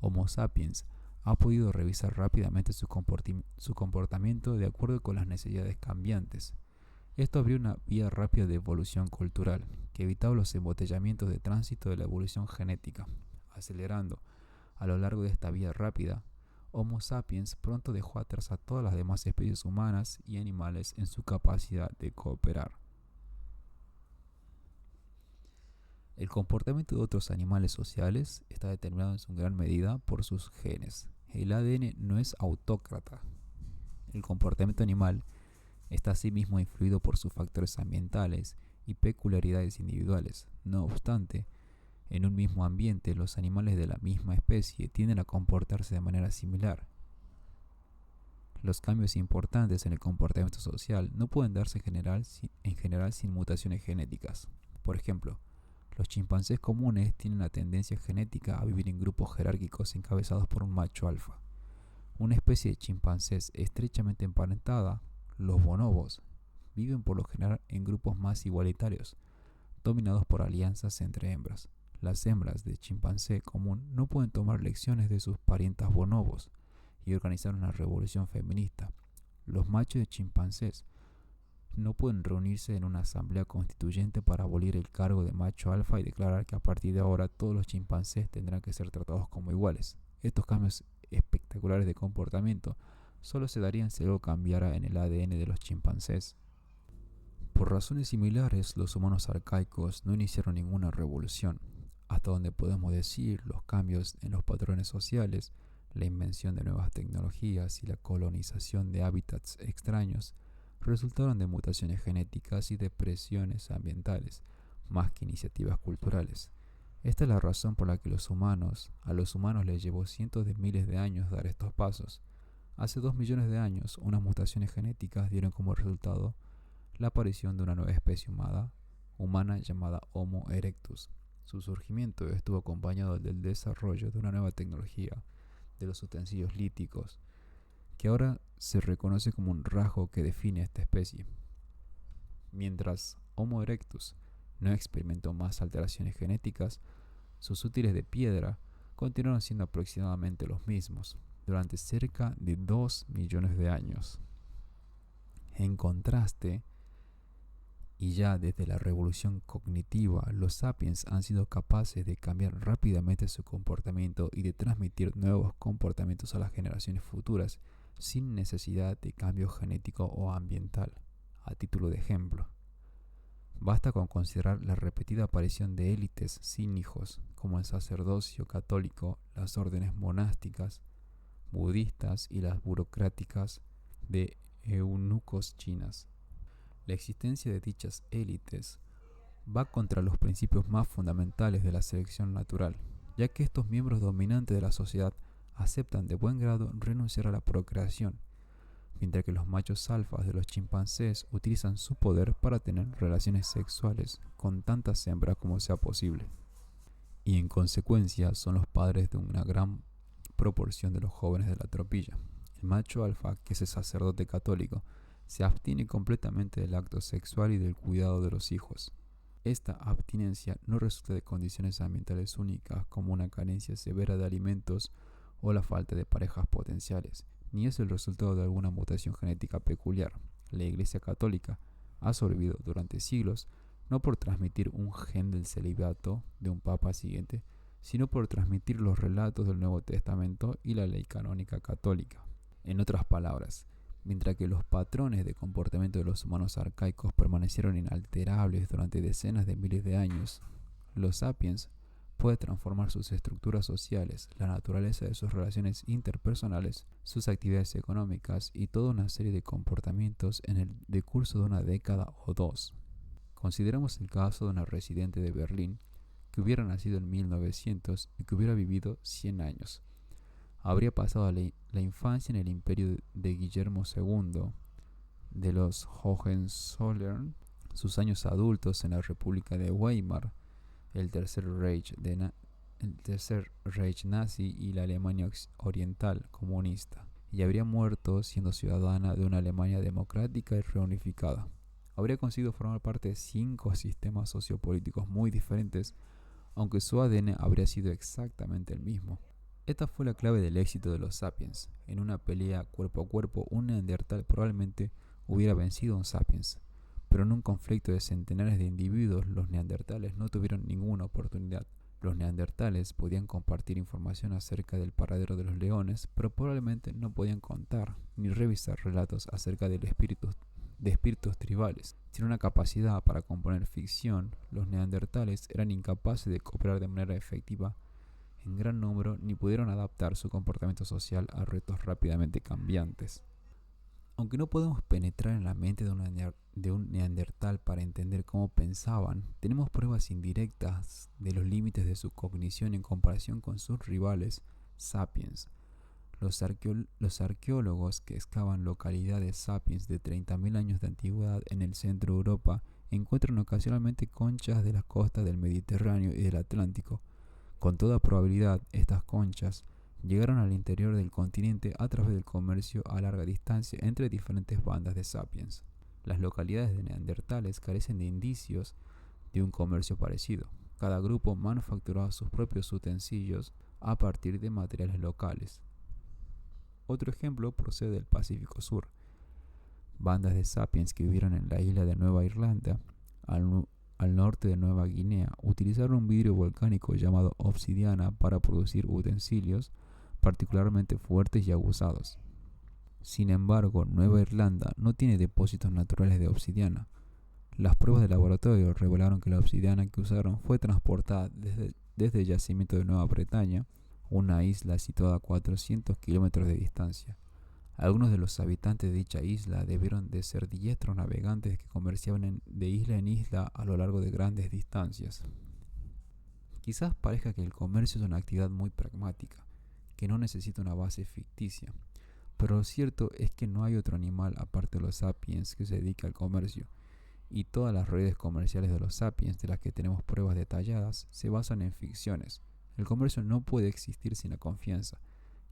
Homo sapiens ha podido revisar rápidamente su comportamiento de acuerdo con las necesidades cambiantes. Esto abrió una vía rápida de evolución cultural, que evitaba los embotellamientos de tránsito de la evolución genética. Acelerando a lo largo de esta vía rápida, Homo sapiens pronto dejó atrás a todas las demás especies humanas y animales en su capacidad de cooperar. El comportamiento de otros animales sociales está determinado en su gran medida por sus genes. El ADN no es autócrata. El comportamiento animal está asimismo influido por sus factores ambientales y peculiaridades individuales. No obstante, en un mismo ambiente, los animales de la misma especie tienden a comportarse de manera similar. Los cambios importantes en el comportamiento social no pueden darse en general sin mutaciones genéticas. Por ejemplo, los chimpancés comunes tienen la tendencia genética a vivir en grupos jerárquicos encabezados por un macho alfa. Una especie de chimpancés estrechamente emparentada, los bonobos, viven por lo general en grupos más igualitarios, dominados por alianzas entre hembras. Las hembras de chimpancé común no pueden tomar lecciones de sus parientas bonobos y organizar una revolución feminista. Los machos de chimpancés no pueden reunirse en una asamblea constituyente para abolir el cargo de macho alfa y declarar que a partir de ahora todos los chimpancés tendrán que ser tratados como iguales. Estos cambios espectaculares de comportamiento solo se darían si algo cambiara en el ADN de los chimpancés. Por razones similares, los humanos arcaicos no iniciaron ninguna revolución. Hasta donde podemos decir, los cambios en los patrones sociales, la invención de nuevas tecnologías y la colonización de hábitats extraños resultaron de mutaciones genéticas y de presiones ambientales, más que iniciativas culturales. Esta es la razón por la que a los humanos les llevó cientos de miles de años dar estos pasos. Hace 2 millones de años, unas mutaciones genéticas dieron como resultado la aparición de una nueva especie humana llamada Homo erectus. Su surgimiento estuvo acompañado del desarrollo de una nueva tecnología, de los utensilios líticos, que ahora se reconoce como un rasgo que define a esta especie. Mientras Homo erectus no experimentó más alteraciones genéticas, sus útiles de piedra continuaron siendo aproximadamente los mismos durante cerca de 2 millones de años. En contraste, y ya desde la revolución cognitiva, los sapiens han sido capaces de cambiar rápidamente su comportamiento y de transmitir nuevos comportamientos a las generaciones futuras sin necesidad de cambio genético o ambiental. A título de ejemplo, basta con considerar la repetida aparición de élites sin hijos, como el sacerdocio católico, las órdenes monásticas, budistas y las burocráticas de eunucos chinas. La existencia de dichas élites va contra los principios más fundamentales de la selección natural, ya que estos miembros dominantes de la sociedad aceptan de buen grado renunciar a la procreación, mientras que los machos alfas de los chimpancés utilizan su poder para tener relaciones sexuales con tantas hembras como sea posible, y en consecuencia son los padres de una gran proporción de los jóvenes de la tropilla. El macho alfa, que es el sacerdote católico, se abstiene completamente del acto sexual y del cuidado de los hijos. Esta abstinencia no resulta de condiciones ambientales únicas como una carencia severa de alimentos o la falta de parejas potenciales, ni es el resultado de alguna mutación genética peculiar. La Iglesia Católica ha sobrevivido durante siglos no por transmitir un gen del celibato de un papa siguiente, sino por transmitir los relatos del Nuevo Testamento y la ley canónica católica. En otras palabras, mientras que los patrones de comportamiento de los humanos arcaicos permanecieron inalterables durante decenas de miles de años, los sapiens pueden transformar sus estructuras sociales, la naturaleza de sus relaciones interpersonales, sus actividades económicas y toda una serie de comportamientos en el decurso de una década o dos. Consideremos el caso de una residente de Berlín que hubiera nacido en 1900 y que hubiera vivido 100 años. Habría pasado la infancia en el imperio de Guillermo II de los Hohenzollern, sus años adultos en la República de Weimar, el Tercer Reich nazi y la Alemania Oriental comunista, y habría muerto siendo ciudadana de una Alemania democrática y reunificada. Habría conseguido formar parte de 5 sistemas sociopolíticos muy diferentes, aunque su ADN habría sido exactamente el mismo. Esta fue la clave del éxito de los sapiens. En una pelea cuerpo a cuerpo, un neandertal probablemente hubiera vencido a un sapiens, pero en un conflicto de centenares de individuos, los neandertales no tuvieron ninguna oportunidad. Los neandertales podían compartir información acerca del paradero de los leones, pero probablemente no podían contar ni revisar relatos acerca de espíritus tribales. Sin una capacidad para componer ficción, los neandertales eran incapaces de cooperar de manera efectiva en gran número ni pudieron adaptar su comportamiento social a retos rápidamente cambiantes. Aunque no podemos penetrar en la mente de un neandertal para entender cómo pensaban, tenemos pruebas indirectas de los límites de su cognición en comparación con sus rivales sapiens. Los arqueólogos que excavan localidades sapiens de 30.000 años de antigüedad en el centro de Europa encuentran ocasionalmente conchas de las costas del Mediterráneo y del Atlántico. Con toda probabilidad, estas conchas llegaron al interior del continente a través del comercio a larga distancia entre diferentes bandas de sapiens. Las localidades de neandertales carecen de indicios de un comercio parecido. Cada grupo manufacturaba sus propios utensilios a partir de materiales locales. Otro ejemplo procede del Pacífico Sur. Bandas de sapiens que vivieron en la isla de Nueva Irlanda, al norte de Nueva Guinea, utilizaron un vidrio volcánico llamado obsidiana para producir utensilios particularmente fuertes y aguzados. Sin embargo, Nueva Irlanda no tiene depósitos naturales de obsidiana. Las pruebas de laboratorio revelaron que la obsidiana que usaron fue transportada desde el yacimiento de Nueva Bretaña, una isla situada a 400 kilómetros de distancia. Algunos de los habitantes de dicha isla debieron de ser diestros navegantes que comerciaban de isla en isla a lo largo de grandes distancias. Quizás parezca que el comercio es una actividad muy pragmática, que no necesita una base ficticia, pero lo cierto es que no hay otro animal aparte de los sapiens que se dedique al comercio, y todas las redes comerciales de los sapiens de las que tenemos pruebas detalladas se basan en ficciones. El comercio no puede existir sin la confianza,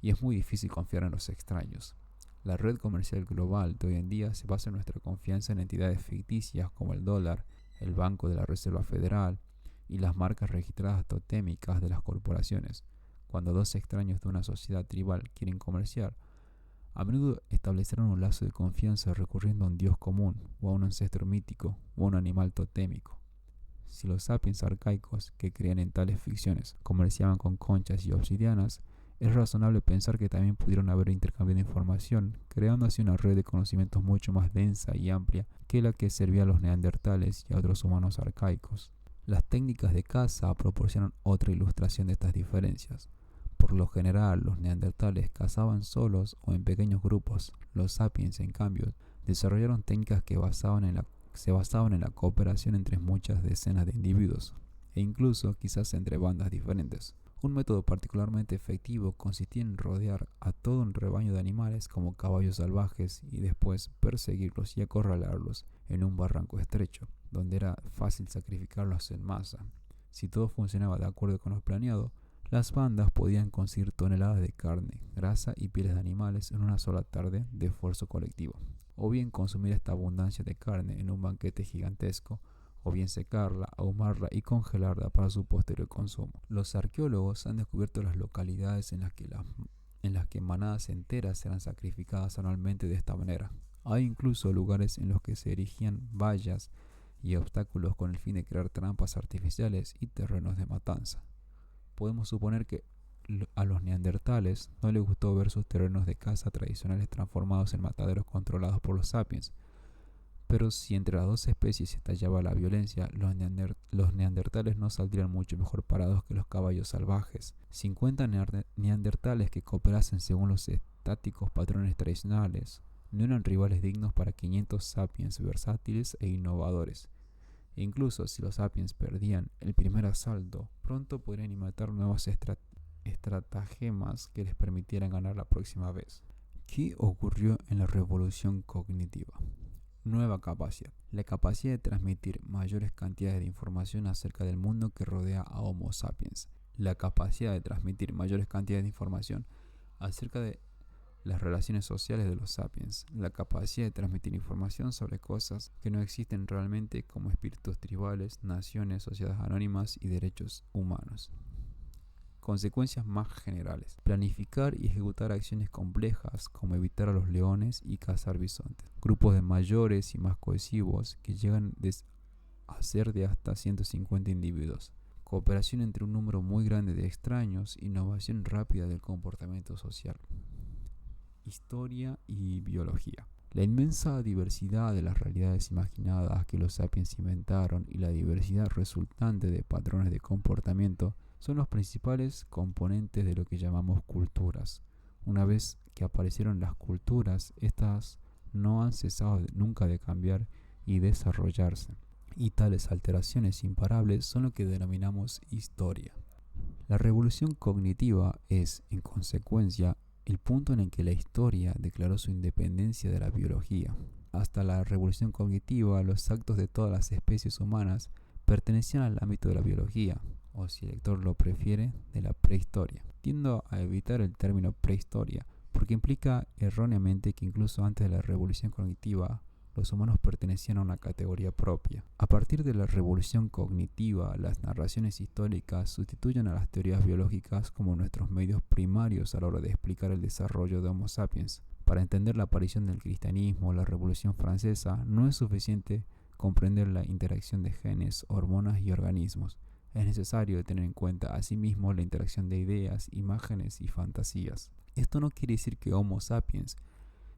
y es muy difícil confiar en los extraños. La red comercial global de hoy en día se basa en nuestra confianza en entidades ficticias como el dólar, el Banco de la Reserva Federal y las marcas registradas totémicas de las corporaciones. Cuando dos extraños de una sociedad tribal quieren comerciar, a menudo establecerán un lazo de confianza recurriendo a un dios común, o a un ancestro mítico, o a un animal totémico. Si los sapiens arcaicos que creían en tales ficciones comerciaban con conchas y obsidianas, es razonable pensar que también pudieron haber intercambiado información, creando así una red de conocimientos mucho más densa y amplia que la que servía a los neandertales y a otros humanos arcaicos. Las técnicas de caza proporcionan otra ilustración de estas diferencias. Por lo general, los neandertales cazaban solos o en pequeños grupos. Los sapiens, en cambio, desarrollaron técnicas que se basaban en la cooperación entre muchas decenas de individuos, e incluso quizás entre bandas diferentes. Un método particularmente efectivo consistía en rodear a todo un rebaño de animales como caballos salvajes y después perseguirlos y acorralarlos en un barranco estrecho, donde era fácil sacrificarlos en masa. Si todo funcionaba de acuerdo con lo planeado, las bandas podían conseguir toneladas de carne, grasa y pieles de animales en una sola tarde de esfuerzo colectivo, o bien consumir esta abundancia de carne en un banquete gigantesco, o bien secarla, ahumarla y congelarla para su posterior consumo. Los arqueólogos han descubierto las localidades en las que manadas enteras eran sacrificadas anualmente de esta manera. Hay incluso lugares en los que se erigían vallas y obstáculos con el fin de crear trampas artificiales y terrenos de matanza. Podemos suponer que a los neandertales no les gustó ver sus terrenos de caza tradicionales transformados en mataderos controlados por los sapiens. Pero si entre las dos especies estallaba la violencia, los neandertales no saldrían mucho mejor parados que los caballos salvajes. 50 neandertales que cooperasen según los estáticos patrones tradicionales no eran rivales dignos para 500 sapiens versátiles e innovadores. E incluso si los sapiens perdían el primer asalto, pronto podrían inventar nuevas estratagemas que les permitieran ganar la próxima vez. ¿Qué ocurrió en la revolución cognitiva? Nueva capacidad. La capacidad de transmitir mayores cantidades de información acerca del mundo que rodea a Homo sapiens. La capacidad de transmitir mayores cantidades de información acerca de las relaciones sociales de los sapiens. La capacidad de transmitir información sobre cosas que no existen realmente como espíritus tribales, naciones, sociedades anónimas y derechos humanos. Consecuencias más generales. Planificar y ejecutar acciones complejas como evitar a los leones y cazar bisontes. Grupos de mayores y más cohesivos que llegan a ser de hasta 150 individuos. Cooperación entre un número muy grande de extraños. Innovación rápida del comportamiento social. Historia y biología. La inmensa diversidad de las realidades imaginadas que los sapiens inventaron y la diversidad resultante de patrones de comportamiento son los principales componentes de lo que llamamos culturas. Una vez que aparecieron las culturas, estas no han cesado nunca de cambiar y desarrollarse, y tales alteraciones imparables son lo que denominamos historia. La revolución cognitiva es, en consecuencia, el punto en el que la historia declaró su independencia de la biología. Hasta la revolución cognitiva, los actos de todas las especies humanas pertenecían al ámbito de la biología, o si el lector lo prefiere, de la prehistoria. Tiendo a evitar el término prehistoria porque implica erróneamente que incluso antes de la revolución cognitiva, los humanos pertenecían a una categoría propia. A partir de la revolución cognitiva, las narraciones históricas sustituyen a las teorías biológicas como nuestros medios primarios a la hora de explicar el desarrollo de Homo sapiens. Para entender la aparición del cristianismo o la Revolución Francesa, no es suficiente comprender la interacción de genes, hormonas y organismos. Es necesario tener en cuenta asimismo la interacción de ideas, imágenes y fantasías. Esto no quiere decir que Homo sapiens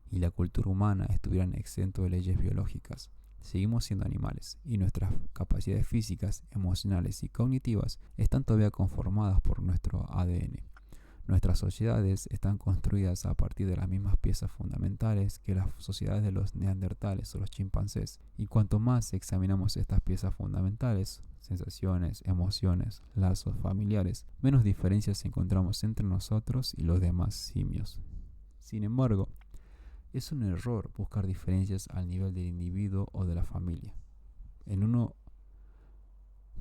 y la cultura humana estuvieran exentos de leyes biológicas, seguimos siendo animales y nuestras capacidades físicas, emocionales y cognitivas están todavía conformadas por nuestro ADN. Nuestras sociedades están construidas a partir de las mismas piezas fundamentales que las sociedades de los neandertales o los chimpancés. Y cuanto más examinamos estas piezas fundamentales, sensaciones, emociones, lazos familiares, menos diferencias encontramos entre nosotros y los demás simios. Sin embargo, es un error buscar diferencias al nivel del individuo o de la familia.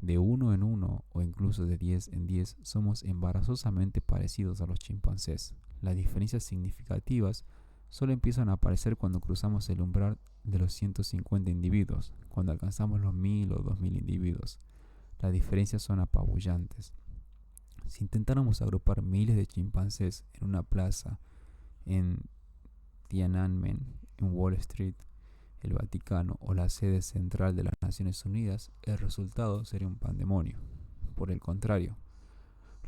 De uno en uno o incluso de 10 en 10 somos embarazosamente parecidos a los chimpancés. Las diferencias significativas solo empiezan a aparecer cuando cruzamos el umbral de los 150 individuos, cuando alcanzamos los 1000 o 2000 individuos. Las diferencias son apabullantes. Si intentáramos agrupar miles de chimpancés en una plaza en Tiananmen, en Wall Street, el Vaticano o la sede central de las Naciones Unidas, el resultado sería un pandemonio. Por el contrario,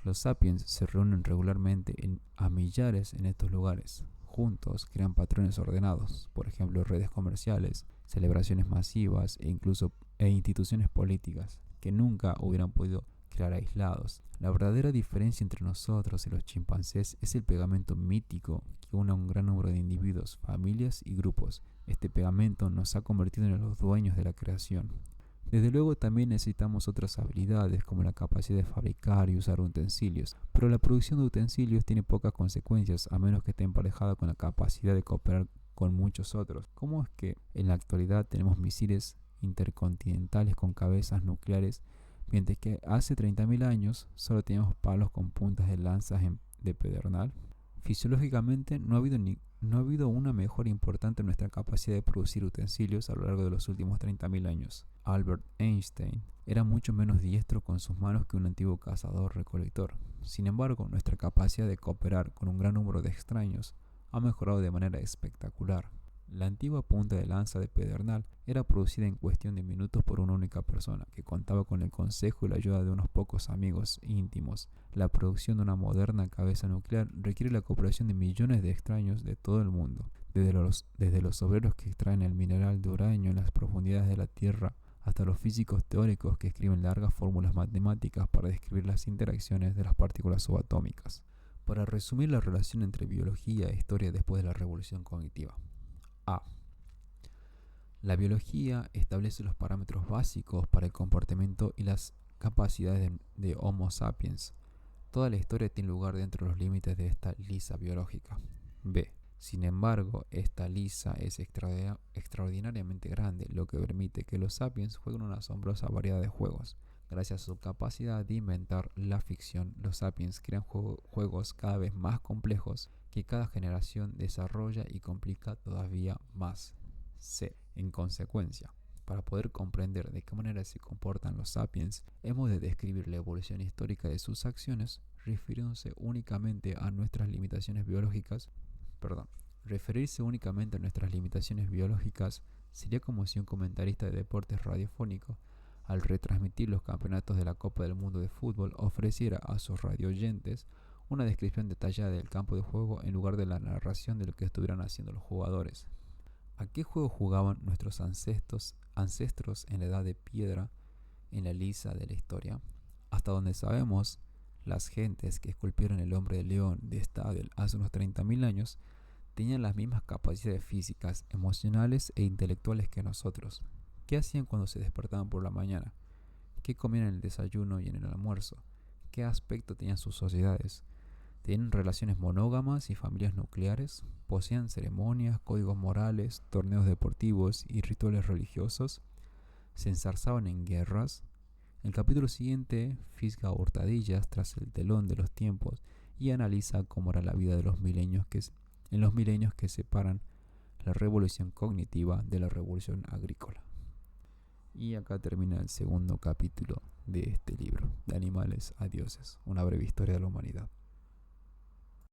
los sapiens se reúnen regularmente a millares en estos lugares. Juntos crean patrones ordenados, por ejemplo redes comerciales, celebraciones masivas e instituciones políticas, que nunca hubieran podido crear aislados. La verdadera diferencia entre nosotros y los chimpancés es el pegamento mítico que une a un gran número de individuos, familias y grupos. Este pegamento nos ha convertido en los dueños de la creación. Desde luego también necesitamos otras habilidades como la capacidad de fabricar y usar utensilios, pero la producción de utensilios tiene pocas consecuencias a menos que esté emparejada con la capacidad de cooperar con muchos otros. ¿Cómo es que en la actualidad tenemos misiles intercontinentales con cabezas nucleares, mientras que hace 30.000 años solo teníamos palos con puntas de lanzas de pedernal? Fisiológicamente no ha habido una mejora importante en nuestra capacidad de producir utensilios a lo largo de los últimos 30.000 años. Albert Einstein era mucho menos diestro con sus manos que un antiguo cazador-recolector. Sin embargo, nuestra capacidad de cooperar con un gran número de extraños ha mejorado de manera espectacular. La antigua punta de lanza de pedernal era producida en cuestión de minutos por una única persona, que contaba con el consejo y la ayuda de unos pocos amigos íntimos. La producción de una moderna cabeza nuclear requiere la cooperación de millones de extraños de todo el mundo, desde los obreros que extraen el mineral de uranio en las profundidades de la Tierra, hasta los físicos teóricos que escriben largas fórmulas matemáticas para describir las interacciones de las partículas subatómicas. Para resumir la relación entre biología e historia después de la revolución cognitiva. A. La biología establece los parámetros básicos para el comportamiento y las capacidades de Homo sapiens. Toda la historia tiene lugar dentro de los límites de esta lisa biológica. B. Sin embargo, esta lisa es extraordinariamente grande, lo que permite que los sapiens jueguen una asombrosa variedad de juegos. Gracias a su capacidad de inventar la ficción, los sapiens crean juegos cada vez más complejos que cada generación desarrolla y complica todavía más. C. En consecuencia, para poder comprender de qué manera se comportan los sapiens, hemos de describir la evolución histórica de sus acciones, refiriéndose únicamente a nuestras limitaciones biológicas. Referirse únicamente a nuestras limitaciones biológicas sería como si un comentarista de deportes radiofónico, al retransmitir los campeonatos de la Copa del Mundo de Fútbol, ofreciera a sus radioyentes una descripción detallada del campo de juego en lugar de la narración de lo que estuvieran haciendo los jugadores. ¿A qué juego jugaban nuestros ancestros en la edad de piedra en la lisa de la historia? Hasta donde sabemos, las gentes que esculpieron el hombre de león de Stadel hace unos 30.000 años tenían las mismas capacidades físicas, emocionales e intelectuales que nosotros. ¿Qué hacían cuando se despertaban por la mañana? ¿Qué comían en el desayuno y en el almuerzo? ¿Qué aspecto tenían sus sociedades? ¿Tenían relaciones monógamas y familias nucleares? ¿Poseían ceremonias, códigos morales, torneos deportivos y rituales religiosos? ¿Se ensarzaban en guerras? El capítulo siguiente fisga hurtadillas tras el telón de los tiempos y analiza cómo era la vida de en los milenios que separan la revolución cognitiva de la revolución agrícola. Y acá termina el segundo capítulo de este libro, De animales a dioses, una breve historia de la humanidad.